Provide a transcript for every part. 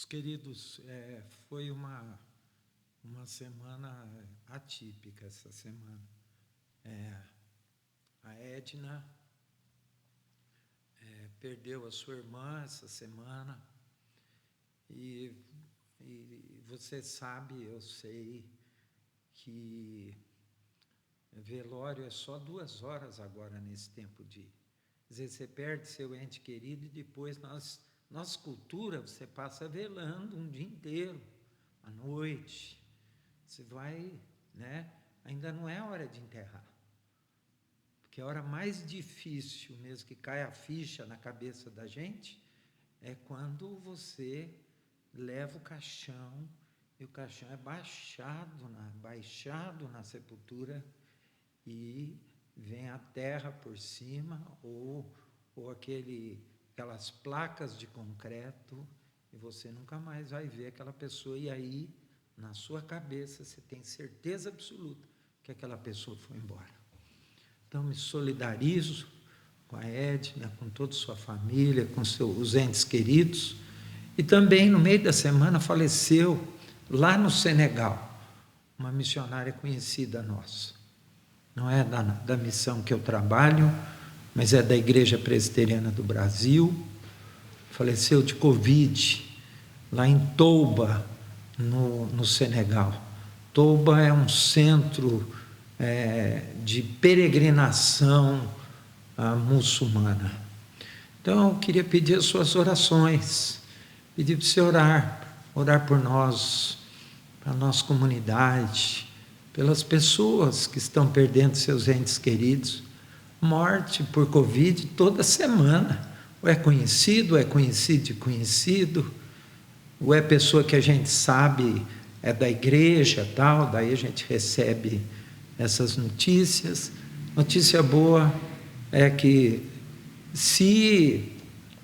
Meus queridos, foi uma semana atípica essa semana. A Edna perdeu a sua irmã essa semana e você sabe, eu sei, que velório é só 2 horas agora nesse tempo de... Quer dizer, você perde seu ente querido e depois nossa cultura, você passa velando um dia inteiro, à noite. Você vai, ainda não é hora de enterrar. Porque a hora mais difícil mesmo que cai a ficha na cabeça da gente é quando você leva o caixão e o caixão é baixado na sepultura e vem a terra por cima ou aquelas placas de concreto e você nunca mais vai ver aquela pessoa. E aí, na sua cabeça, você tem certeza absoluta que aquela pessoa foi embora. Então, me solidarizo com a Edna, com toda a sua família, com os entes queridos. E também, no meio da semana, faleceu, lá no Senegal, uma missionária conhecida nossa. Não é da missão que eu trabalho, mas é da Igreja Presbiteriana do Brasil. Faleceu de Covid, lá em Touba, no Senegal. Touba é um centro de peregrinação muçulmana. Então, eu queria pedir as suas orações, pedir para você orar por nós, para a nossa comunidade, pelas pessoas que estão perdendo seus entes queridos. Morte por Covid toda semana. Ou é conhecido de conhecido, ou é pessoa que a gente sabe é da igreja, tal, daí a gente recebe essas notícias. Notícia boa é que, se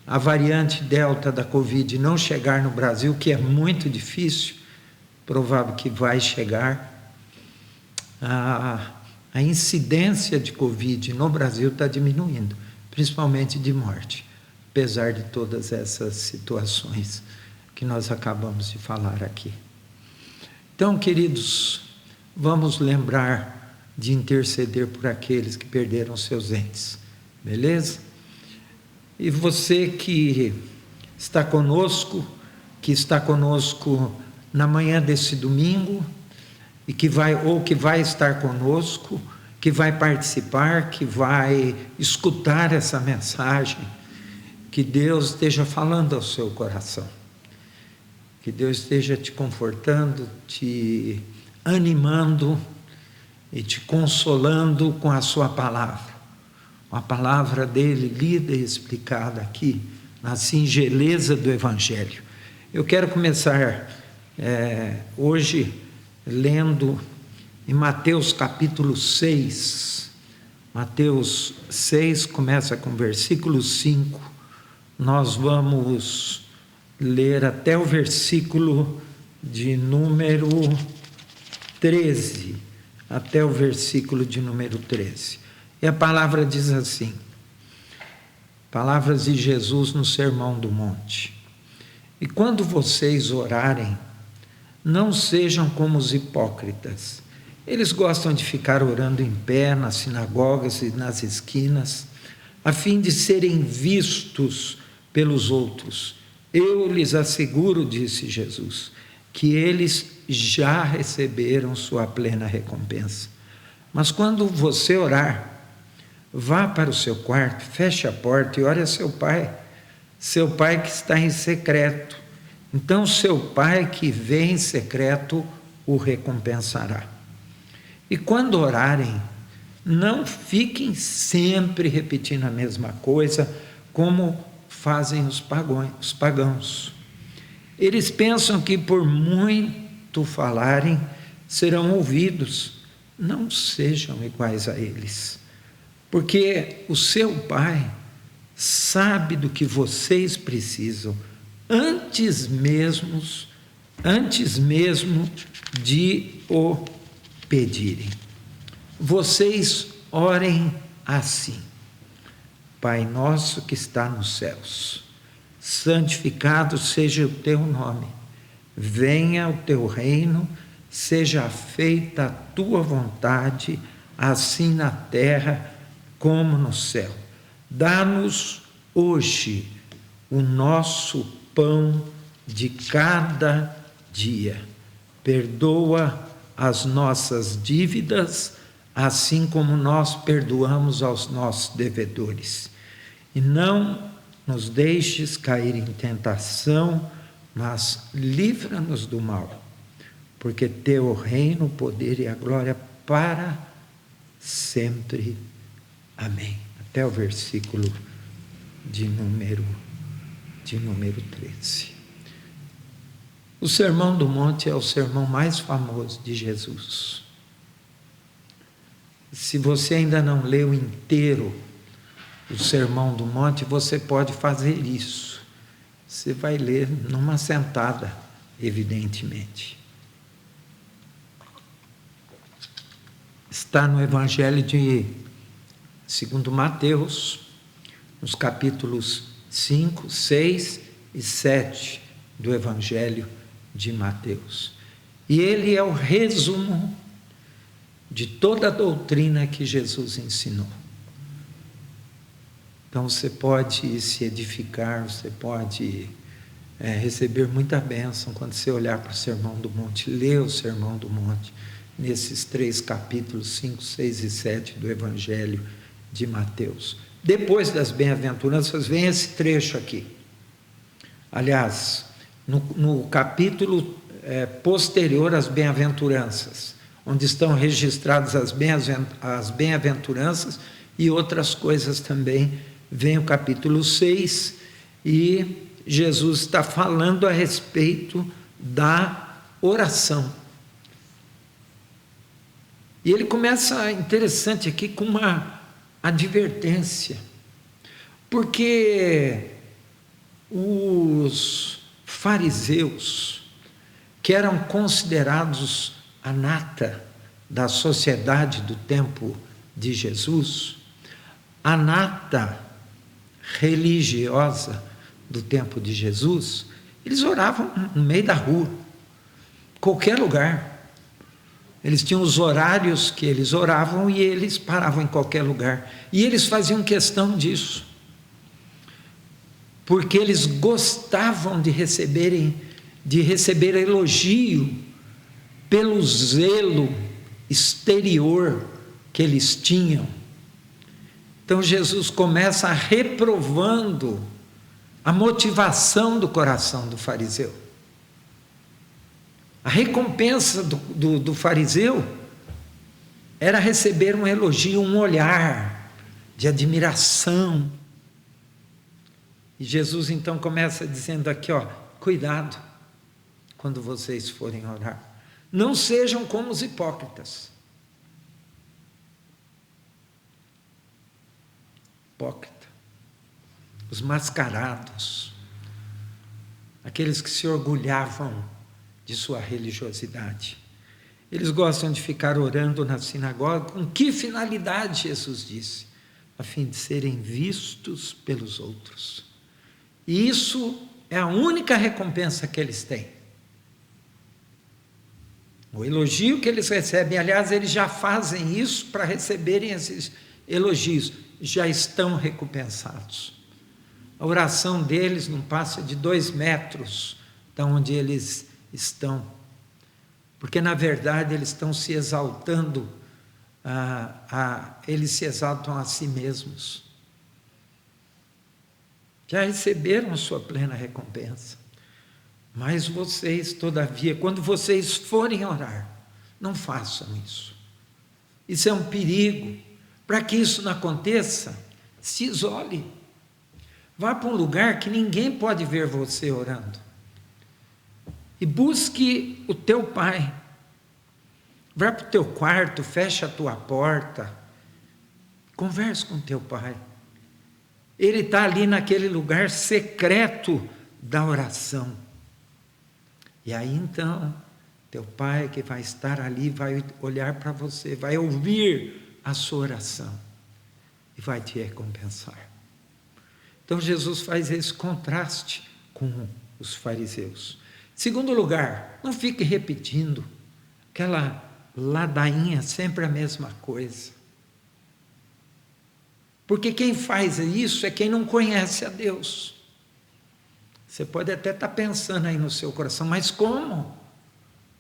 a variante Delta da Covid não chegar no Brasil, que é muito difícil, provável que vai chegar, a incidência de Covid no Brasil está diminuindo, principalmente de morte, apesar de todas essas situações que nós acabamos de falar aqui. Então, queridos, vamos lembrar de interceder por aqueles que perderam seus entes, beleza? E você que está conosco na manhã desse domingo, e que vai estar conosco, que vai participar, que vai escutar essa mensagem, que Deus esteja falando ao seu coração, que Deus esteja te confortando, te animando e te consolando com a sua palavra, a palavra dele lida e explicada aqui, na singeleza do Evangelho. Eu quero começar hoje lendo em Mateus capítulo 6. Mateus 6 começa com o versículo 5. Nós vamos ler até o versículo de número 13. Até o versículo de número 13. E a palavra diz assim: palavras de Jesus no Sermão do Monte. E quando vocês orarem, não sejam como os hipócritas. Eles gostam de ficar orando em pé nas sinagogas e nas esquinas, a fim de serem vistos pelos outros. Eu lhes asseguro, disse Jesus, que eles já receberam sua plena recompensa. Mas quando você orar, vá para o seu quarto, feche a porta e ore a seu pai que está em secreto. Então seu pai que vê em secreto o recompensará. E quando orarem, não fiquem sempre repetindo a mesma coisa, como fazem os pagãos. Eles pensam que por muito falarem serão ouvidos. Não sejam iguais a eles, porque o seu pai sabe do que vocês precisam antes mesmo de o pedirem. Vocês orem assim: Pai nosso que está nos céus, santificado seja o teu nome. Venha o teu reino, seja feita a tua vontade, assim na terra como no céu. Dá-nos hoje o nosso pão de cada dia. Perdoa as nossas dívidas, assim como nós perdoamos aos nossos devedores. E não nos deixes cair em tentação, mas livra-nos do mal, porque teu reino, o poder e a glória para sempre. Amém. Até o versículo de número 13. O Sermão do Monte é o sermão mais famoso de Jesus. Se você ainda não leu inteiro o Sermão do Monte, você pode fazer isso. Você vai ler numa sentada, evidentemente. Está no Evangelho segundo Mateus, nos capítulos 5, 6 e 7 do Evangelho de Mateus. E ele é o resumo de toda a doutrina que Jesus ensinou. Então você pode se edificar, você pode receber muita bênção quando você olhar para o Sermão do Monte, ler o Sermão do Monte, nesses 3 capítulos, 5, 6 e 7 do Evangelho de Mateus. Depois das bem-aventuranças vem esse trecho aqui. Aliás, no capítulo posterior às bem-aventuranças, onde estão registradas as bem-aventuranças e outras coisas também, vem o capítulo 6, e Jesus está falando a respeito da oração. E ele começa, interessante aqui, com uma advertência, porque os fariseus, que eram considerados a nata da sociedade do tempo de Jesus, a nata religiosa do tempo de Jesus, eles oravam no meio da rua, qualquer lugar. Eles tinham os horários que eles oravam e eles paravam em qualquer lugar. E eles faziam questão disso, porque eles gostavam de receber elogio pelo zelo exterior que eles tinham. Então Jesus começa reprovando a motivação do coração do fariseu. A recompensa do fariseu era receber um elogio, um olhar de admiração. E Jesus então começa dizendo aqui, cuidado quando vocês forem orar. Não sejam como os hipócritas. Os mascarados, aqueles que se orgulhavam de sua religiosidade. Eles gostam de ficar orando na sinagoga. Com que finalidade, Jesus disse? A fim de serem vistos pelos outros. E isso é a única recompensa que eles têm. O elogio que eles recebem, aliás, eles já fazem isso para receberem esses elogios, já estão recompensados. A oração deles não passa de 2 metros de onde eles estão, porque na verdade eles estão se exaltando, eles se exaltam a si mesmos. Já receberam a sua plena recompensa, mas vocês, todavia, quando vocês forem orar, não façam isso. Isso é um perigo. Para que isso não aconteça, se isole. Vá para um lugar que ninguém pode ver você orando. E busque o teu Pai. Vá para o teu quarto, fecha a tua porta. Converse com o teu Pai. Ele está ali naquele lugar secreto da oração. E aí então, teu Pai que vai estar ali, vai olhar para você, vai ouvir a sua oração e vai te recompensar. Então Jesus faz esse contraste com os fariseus. Segundo lugar, não fique repetindo aquela ladainha, sempre a mesma coisa. Porque quem faz isso é quem não conhece a Deus. Você pode até estar pensando aí no seu coração, mas como?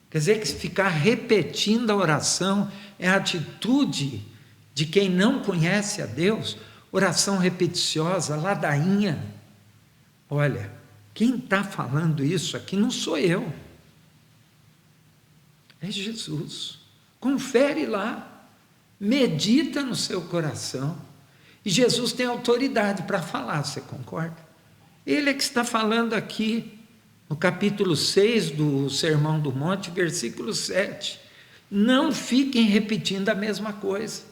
Quer dizer que ficar repetindo a oração é a atitude de quem não conhece a Deus? Oração repeticiosa, ladainha. Olha, quem está falando isso aqui não sou eu. É Jesus. Confere lá. Medita no seu coração. E Jesus tem autoridade para falar, você concorda? Ele é que está falando aqui, no capítulo 6 do Sermão do Monte, versículo 7. Não fiquem repetindo a mesma coisa.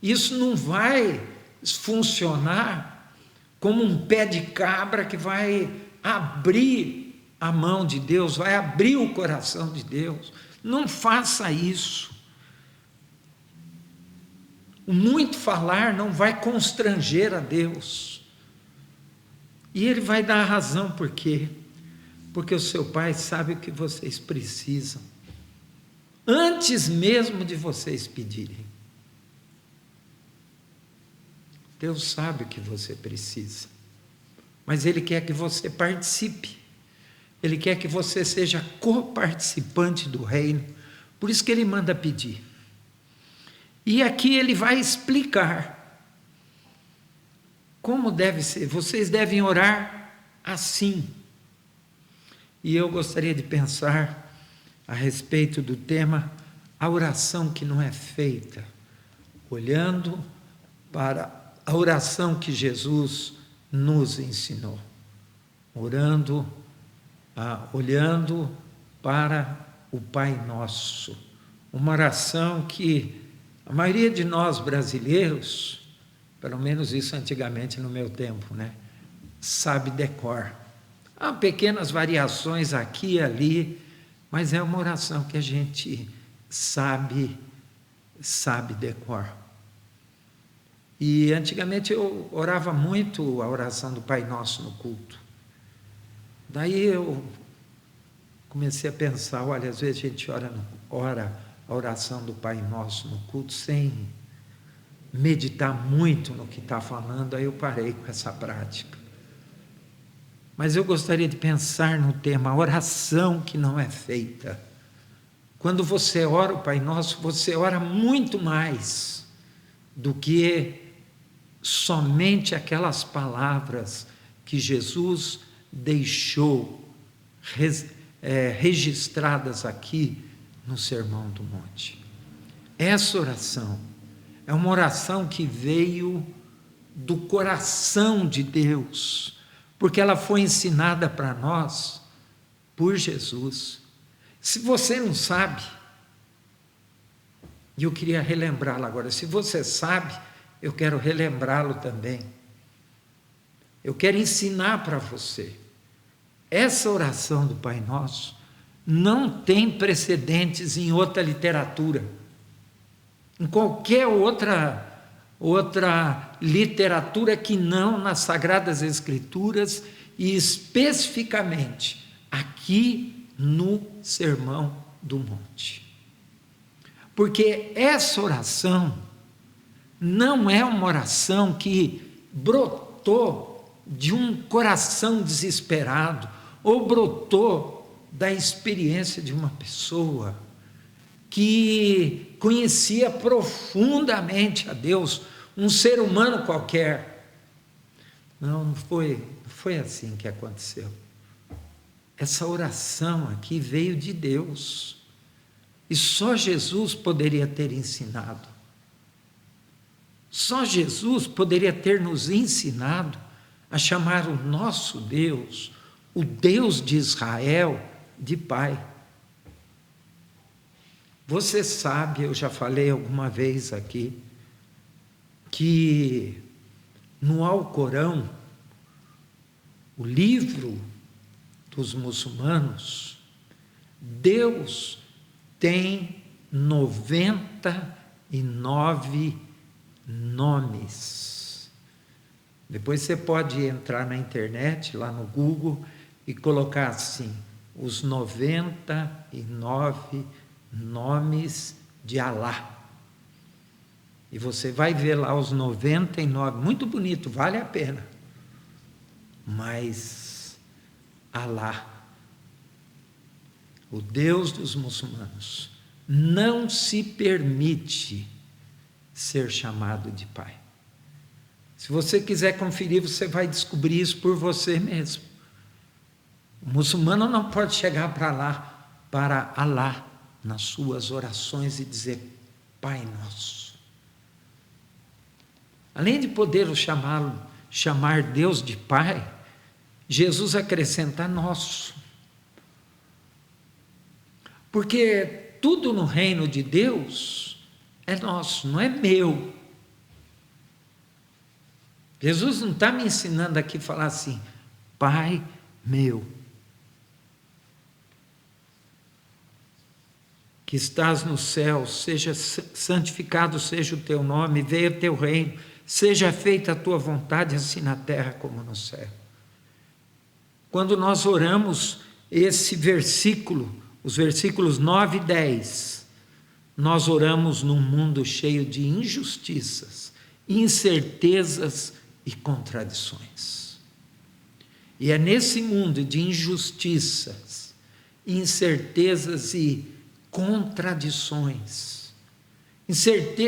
Isso não vai funcionar como um pé de cabra que vai abrir a mão de Deus, vai abrir o coração de Deus. Não faça isso. O muito falar não vai constranger a Deus. E Ele vai dar a razão, por quê? Porque o seu Pai sabe o que vocês precisam, antes mesmo de vocês pedirem. Deus sabe o que você precisa, mas Ele quer que você participe, Ele quer que você seja coparticipante do reino, por isso que Ele manda pedir. E aqui Ele vai explicar como deve ser. Vocês devem orar assim. E eu gostaria de pensar a respeito do tema, a oração que não é feita, olhando para a oração que Jesus nos ensinou, olhando para o Pai Nosso, uma oração que a maioria de nós brasileiros, pelo menos isso antigamente no meu tempo, sabe decor. Há pequenas variações aqui e ali, mas é uma oração que a gente sabe decor. E antigamente eu orava muito a oração do Pai Nosso no culto. Daí eu comecei a pensar, olha, às vezes a gente ora a oração do Pai Nosso no culto sem meditar muito no que está falando, aí eu parei com essa prática. Mas eu gostaria de pensar no tema, a oração que não é feita. Quando você ora o Pai Nosso, você ora muito mais do que somente aquelas palavras que Jesus deixou registradas aqui no Sermão do Monte. Essa oração é uma oração que veio do coração de Deus, porque ela foi ensinada para nós por Jesus. Se você não sabe, e eu queria relembrá-lo agora, se você sabe, eu quero relembrá-lo também. Eu quero ensinar para você. Essa oração do Pai Nosso não tem precedentes em outra literatura. Em qualquer outra literatura que não nas Sagradas Escrituras e especificamente aqui no Sermão do Monte. Porque essa oração não é uma oração que brotou de um coração desesperado ou brotou da experiência de uma pessoa que conhecia profundamente a Deus, um ser humano qualquer. Não foi assim que aconteceu. Essa oração aqui veio de Deus, e só Jesus poderia ter ensinado. Só Jesus poderia ter nos ensinado a chamar o nosso Deus, o Deus de Israel, de Pai. Você sabe, eu já falei alguma vez aqui, que no Alcorão, o livro dos muçulmanos, Deus tem 99 nomes. Depois você pode entrar na internet, lá no Google, e colocar assim, os 99 nomes de Alá. E você vai ver lá os 99, muito bonito, vale a pena. Mas Alá, o Deus dos muçulmanos, não se permite ser chamado de Pai. Se você quiser conferir, você vai descobrir isso por você mesmo. O muçulmano não pode chegar para Alá, nas suas orações e dizer, Pai Nosso. Além de poder chamar Deus de Pai, Jesus acrescenta nosso. Porque tudo no reino de Deus é nosso, não é meu. Jesus não está me ensinando aqui a falar assim, Pai meu, que estás no céu, seja santificado seja o teu nome, venha o teu reino, seja feita a tua vontade, assim na terra como no céu. Quando nós oramos esse versículo, os versículos 9 e 10, nós oramos num mundo cheio de injustiças, incertezas e contradições. E é nesse mundo de injustiças, incertezas e contradições,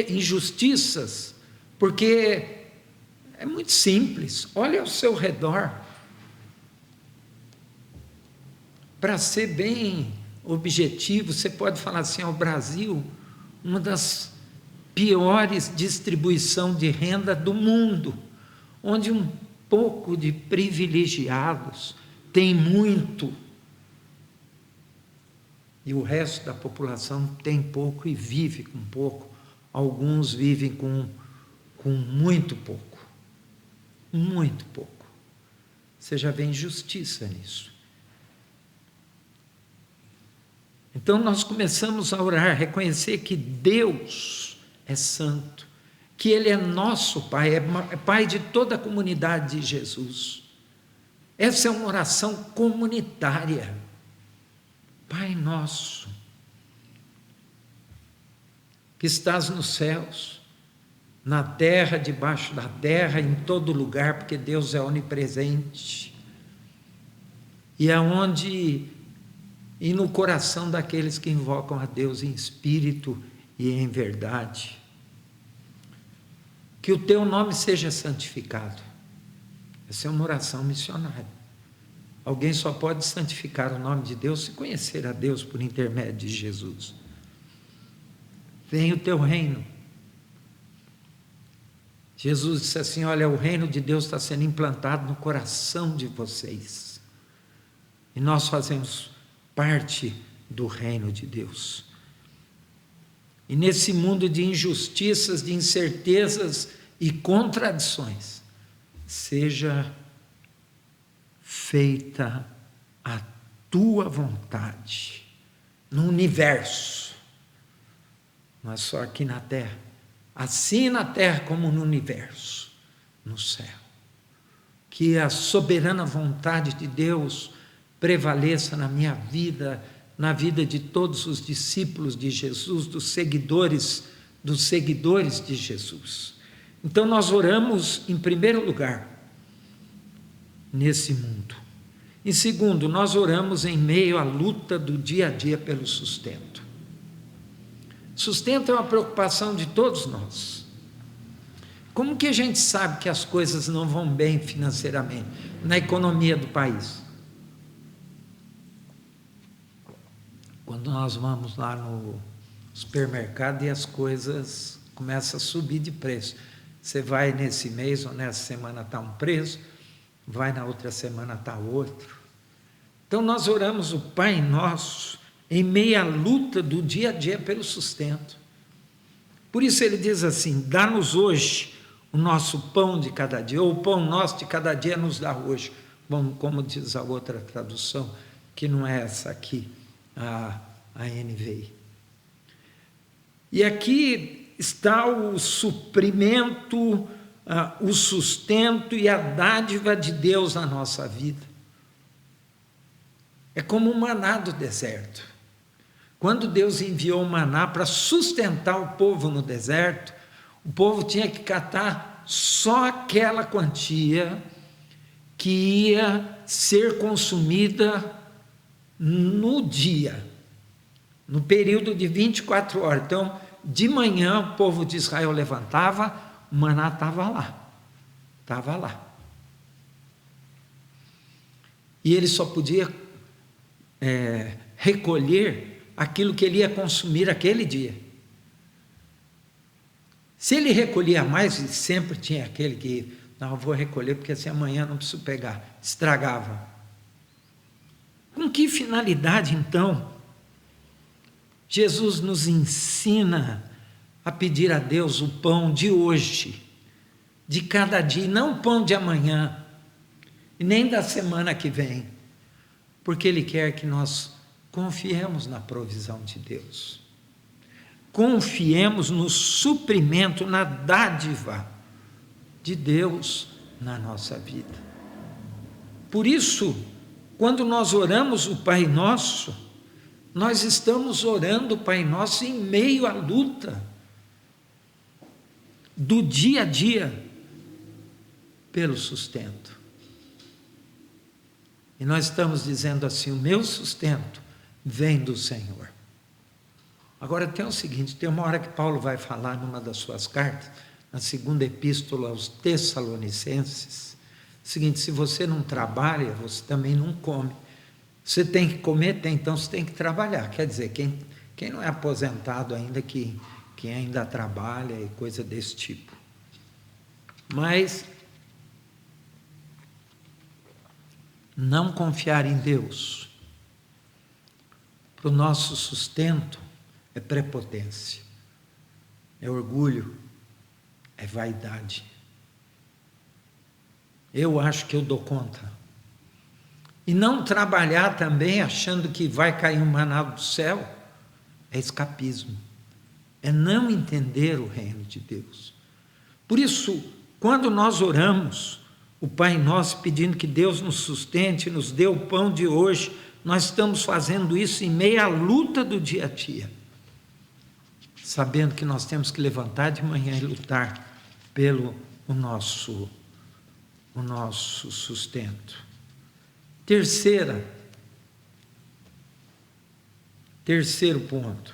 injustiças, porque é muito simples, olha ao seu redor. Para ser bem objetivo, você pode falar assim, o Brasil, uma das piores distribuição de renda do mundo, onde um pouco de privilegiados tem muito, e o resto da população tem pouco e vive com pouco. Alguns vivem com muito pouco. Muito pouco. Você já vê injustiça nisso. Então nós começamos a orar, reconhecer que Deus é santo, que Ele é nosso Pai, é Pai de toda a comunidade de Jesus. Essa é uma oração comunitária. Pai nosso, que estás nos céus, na terra, debaixo da terra, em todo lugar, porque Deus é onipresente, e no coração daqueles que invocam a Deus em espírito e em verdade. Que o teu nome seja santificado. Essa é uma oração missionária. Alguém só pode santificar o nome de Deus se conhecer a Deus por intermédio de Jesus. Venha o teu reino. Jesus disse assim, olha, o reino de Deus está sendo implantado no coração de vocês. E nós fazemos parte do reino de Deus. E nesse mundo de injustiças, de incertezas e contradições, seja feita a tua vontade no universo, não é só aqui na terra, assim na terra como no universo, no céu. Que a soberana vontade de Deus prevaleça na minha vida, na vida de todos os discípulos de Jesus, dos seguidores de Jesus. Então nós oramos em primeiro lugar nesse mundo. Em segundo, nós oramos em meio à luta do dia a dia pelo sustento. Sustento é uma preocupação de todos nós. Como que a gente sabe que as coisas não vão bem financeiramente, na economia do país? Quando nós vamos lá no supermercado e as coisas começam a subir de preço. Você vai nesse mês ou nessa semana está um preço, vai na outra semana está outro. Então nós oramos o Pai Nosso em meio à luta do dia a dia pelo sustento. Por isso ele diz assim, dá-nos hoje o nosso pão de cada dia, ou o pão nosso de cada dia nos dá hoje. Bom, como diz a outra tradução, que não é essa aqui, a NVI. E aqui está o suprimento o sustento e a dádiva de Deus na nossa vida. É como o maná do deserto. Quando Deus enviou o maná para sustentar o povo no deserto, o povo tinha que catar só aquela quantia que ia ser consumida no dia, no período de 24 horas. Então, de manhã, o povo de Israel levantava, o maná estava lá. E ele só podia recolher aquilo que ele ia consumir aquele dia. Se ele recolhia mais, sempre tinha aquele que, não, eu vou recolher porque assim amanhã não preciso pegar, estragava. Com que finalidade, então, Jesus nos ensina a pedir a Deus o pão de hoje, de cada dia, não o pão de amanhã, e nem da semana que vem, porque Ele quer que nós confiemos na provisão de Deus, confiemos no suprimento, na dádiva de Deus na nossa vida. Por isso, quando nós oramos o Pai Nosso, nós estamos orando o Pai Nosso em meio à luta do dia a dia pelo sustento. E nós estamos dizendo assim: o meu sustento vem do Senhor. Agora tem o seguinte, tem uma hora que Paulo vai falar numa das suas cartas, na segunda epístola aos Tessalonicenses, o seguinte: se você não trabalha, você também não come. Você tem que comer, então você tem que trabalhar. Quer dizer, quem não é aposentado ainda, que ainda trabalha e coisa desse tipo. Mas não confiar em Deus para o nosso sustento é prepotência, é orgulho, é vaidade. Eu acho que eu dou conta. E não trabalhar também achando que vai cair um maná do céu é escapismo, é não entender o reino de Deus. Por isso, quando nós oramos o Pai Nosso pedindo que Deus nos sustente, nos dê o pão de hoje, nós estamos fazendo isso em meio à luta do dia a dia, sabendo que nós temos que levantar de manhã e lutar pelo o nosso sustento. Terceiro ponto,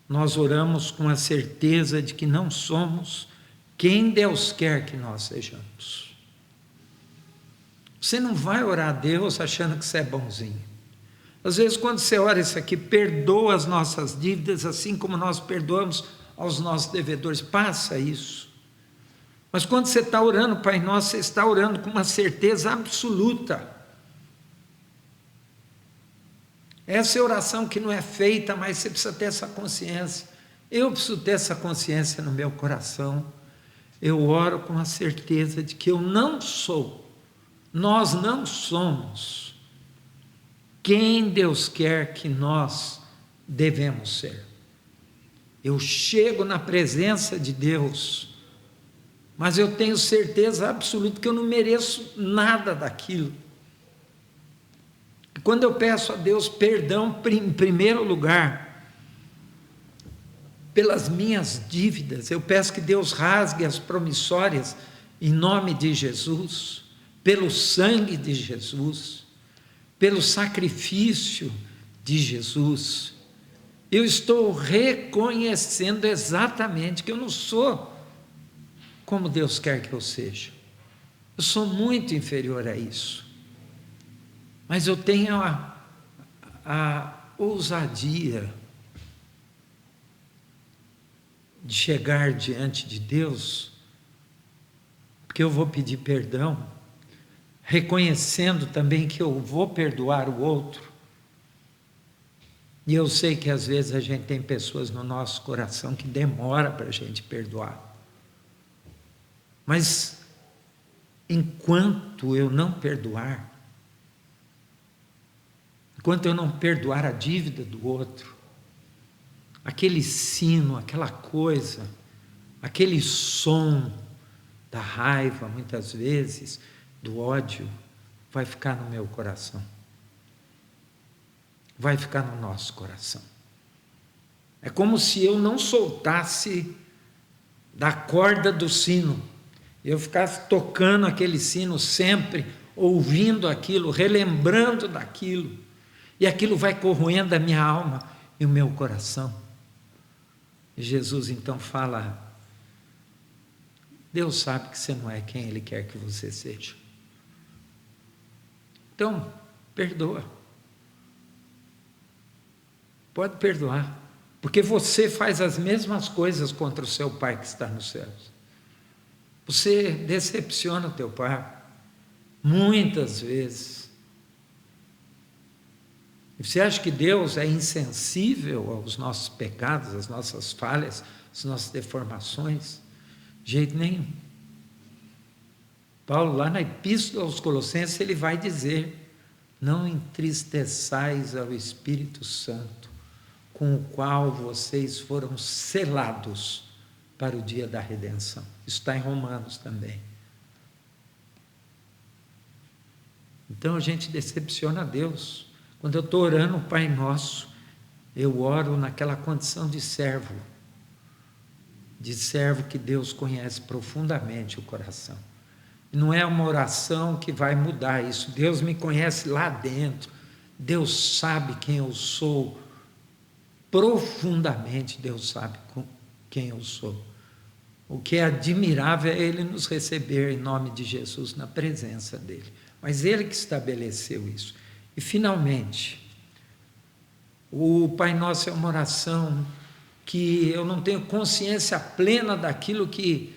nós oramos com a certeza de que não somos quem Deus quer que nós sejamos. Você não vai orar a Deus achando que você é bonzinho. Às vezes, quando você ora isso aqui, perdoa as nossas dívidas, assim como nós perdoamos aos nossos devedores, passa isso. Mas quando você está orando, Pai Nosso, você está orando com uma certeza absoluta. Essa é a oração que não é feita, mas você precisa ter essa consciência. Eu preciso ter essa consciência no meu coração. Eu oro com a certeza de que eu não sou, nós não somos quem Deus quer que nós devemos ser. Eu chego na presença de Deus, mas eu tenho certeza absoluta que eu não mereço nada daquilo. Quando eu peço a Deus perdão, em primeiro lugar, pelas minhas dívidas, eu peço que Deus rasgue as promissórias em nome de Jesus, pelo sangue de Jesus, pelo sacrifício de Jesus. Eu estou reconhecendo exatamente que eu não sou como Deus quer que eu seja. Eu sou muito inferior a isso. Mas eu tenho a ousadia de chegar diante de Deus, porque eu vou pedir perdão, reconhecendo também que eu vou perdoar o outro. E eu sei que às vezes a gente tem pessoas no nosso coração que demora para a gente perdoar. Mas enquanto eu não perdoar, enquanto eu não perdoar a dívida do outro, aquele sino, aquela coisa, aquele som da raiva, muitas vezes, do ódio, vai ficar no meu coração. Vai ficar no nosso coração. É como se eu não soltasse da corda do sino. Eu ficasse tocando aquele sino sempre, ouvindo aquilo, relembrando daquilo. E aquilo vai corroendo a minha alma e o meu coração. E Jesus então fala: Deus sabe que você não é quem Ele quer que você seja. Então, perdoa. Pode perdoar. Porque você faz as mesmas coisas contra o seu pai que está nos céus. Você decepciona o teu pai muitas vezes. E você acha que Deus é insensível aos nossos pecados, às nossas falhas, às nossas deformações? De jeito nenhum. Paulo, lá na Epístola aos Colossenses, ele vai dizer: não entristeçais ao Espírito Santo, com o qual vocês foram selados para o dia da redenção. Isso está em Romanos também. Então a gente decepciona a Deus. Quando eu estou orando o Pai Nosso, eu oro naquela condição de servo que Deus conhece profundamente o coração. Não é uma oração que vai mudar isso. Deus me conhece lá dentro. Deus sabe quem eu sou. Profundamente Deus sabe quem eu sou. O que é admirável é Ele nos receber em nome de Jesus na presença dEle. Mas Ele que estabeleceu isso. E finalmente, o Pai Nosso é uma oração que eu não tenho consciência plena daquilo que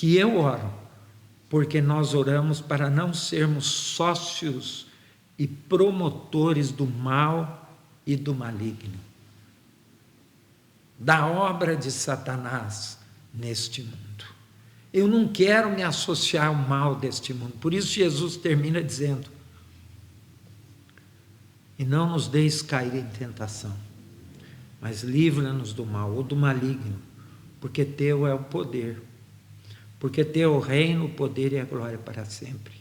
eu oro, porque nós oramos para não sermos sócios e promotores do mal e do maligno, da obra de Satanás neste mundo. Eu não quero me associar ao mal deste mundo. Por isso Jesus termina dizendo: e não nos deixes cair em tentação, mas livra-nos do mal ou do maligno, porque teu é o poder, porque teu é o reino, o poder e a glória para sempre.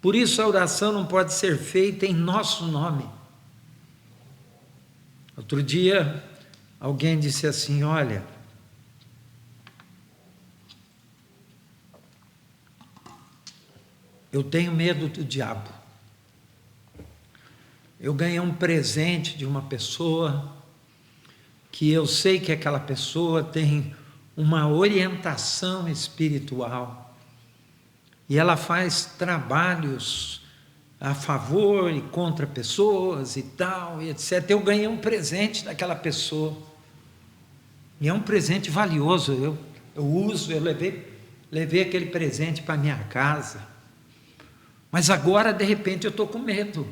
Por isso a oração não pode ser feita em nosso nome. Outro dia, alguém disse assim: olha, eu tenho medo do diabo. Eu ganhei um presente de uma pessoa que eu sei que aquela pessoa tem uma orientação espiritual e ela faz trabalhos a favor e contra pessoas e tal, e etc. Eu ganhei um presente daquela pessoa e é um presente valioso. Eu uso, eu levei aquele presente para minha casa, mas agora de repente eu estou com medo.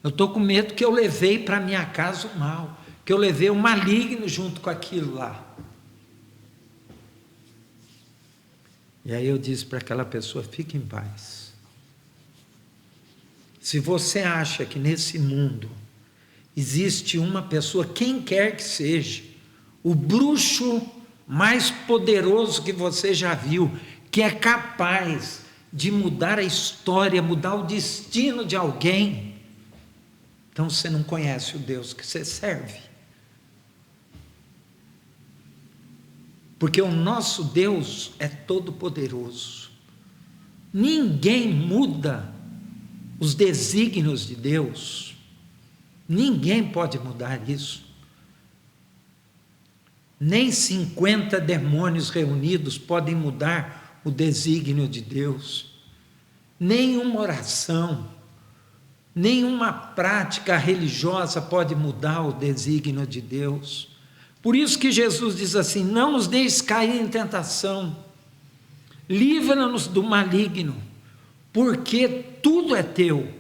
Eu estou com medo que eu levei para minha casa o mal, que eu levei o maligno junto com aquilo lá. E aí eu disse para aquela pessoa: fique em paz. Se você acha que nesse mundo existe uma pessoa, quem quer que seja, o bruxo mais poderoso que você já viu, que é capaz de mudar a história, mudar o destino de alguém, então você não conhece o Deus que você serve. Porque o nosso Deus é todo poderoso. Ninguém muda os desígnios de Deus. Ninguém pode mudar isso. Nem 50 demônios reunidos podem mudar o desígnio de Deus. Nenhuma oração, nenhuma prática religiosa pode mudar o desígnio de Deus. Por isso que Jesus diz assim: não nos deixes cair em tentação, livra-nos do maligno, porque tudo é teu,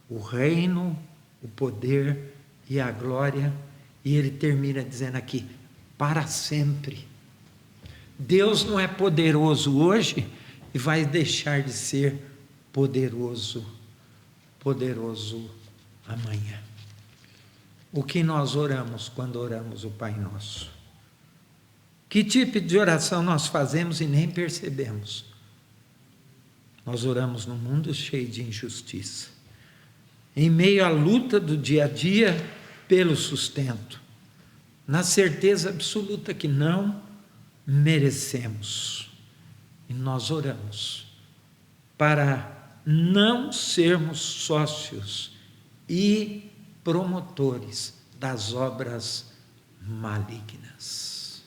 o reino, o poder e a glória. E ele termina dizendo aqui: para sempre. Deus não é poderoso hoje e vai deixar de ser poderoso amanhã. O que nós oramos quando oramos o Pai Nosso? Que tipo de oração nós fazemos e nem percebemos? Nós oramos num mundo cheio de injustiça, em meio à luta do dia a dia pelo sustento, na certeza absoluta que não merecemos. E nós oramos para não sermos sócios e promotores das obras malignas,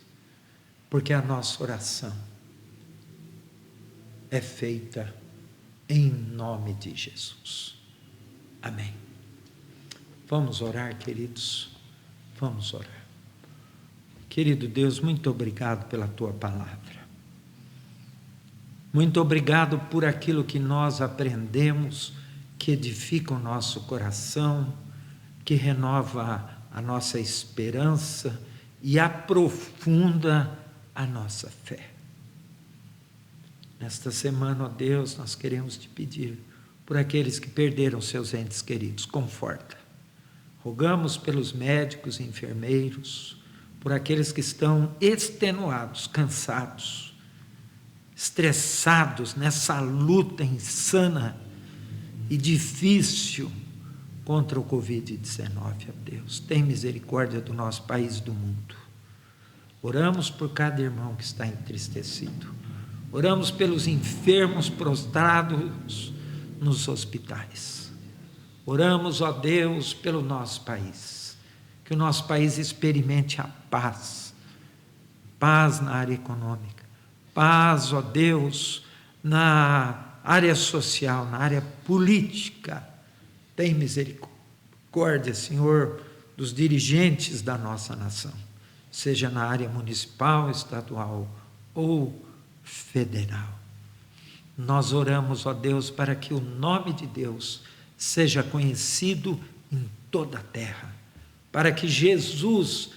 porque a nossa oração é feita em nome de Jesus. Amém. Vamos orar, queridos? Vamos orar. Querido Deus, muito obrigado pela Tua palavra. Muito obrigado por aquilo que nós aprendemos, que edifica o nosso coração, que renova a nossa esperança e aprofunda a nossa fé. Nesta semana, ó Deus, nós queremos te pedir por aqueles que perderam seus entes queridos, conforta. Rogamos pelos médicos e enfermeiros, por aqueles que estão extenuados, cansados, estressados nessa luta insana e difícil contra o Covid-19, ó Deus. Tem misericórdia do nosso país e do mundo. Oramos por cada irmão que está entristecido. Oramos pelos enfermos prostrados nos hospitais. Oramos, ó Deus, pelo nosso país. Que o nosso país experimente a paz. Paz na área econômica. Paz, ó Deus, na área social, na área política. Tem misericórdia, Senhor, dos dirigentes da nossa nação, seja na área municipal, estadual ou federal. Nós oramos, ó Deus, para que o nome de Deus seja conhecido em toda a terra, para que Jesus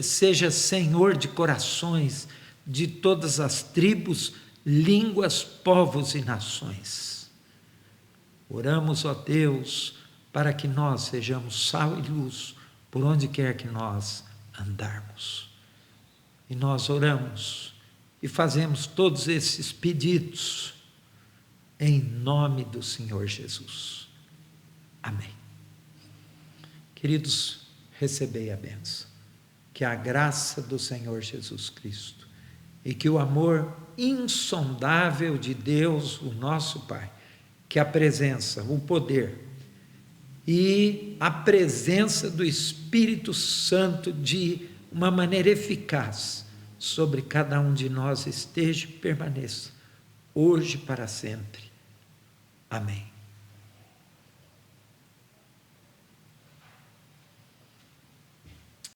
seja Senhor de corações de todas as tribos, línguas, povos e nações. Oramos, ó Deus, para que nós sejamos sal e luz por onde quer que nós andarmos. E nós oramos e fazemos todos esses pedidos em nome do Senhor Jesus. Amém. Queridos, recebei a bênção. Que a graça do Senhor Jesus Cristo e que o amor insondável de Deus, o nosso Pai, que a presença, o poder e a presença do Espírito Santo de uma maneira eficaz sobre cada um de nós esteja e permaneça, hoje e para sempre. Amém.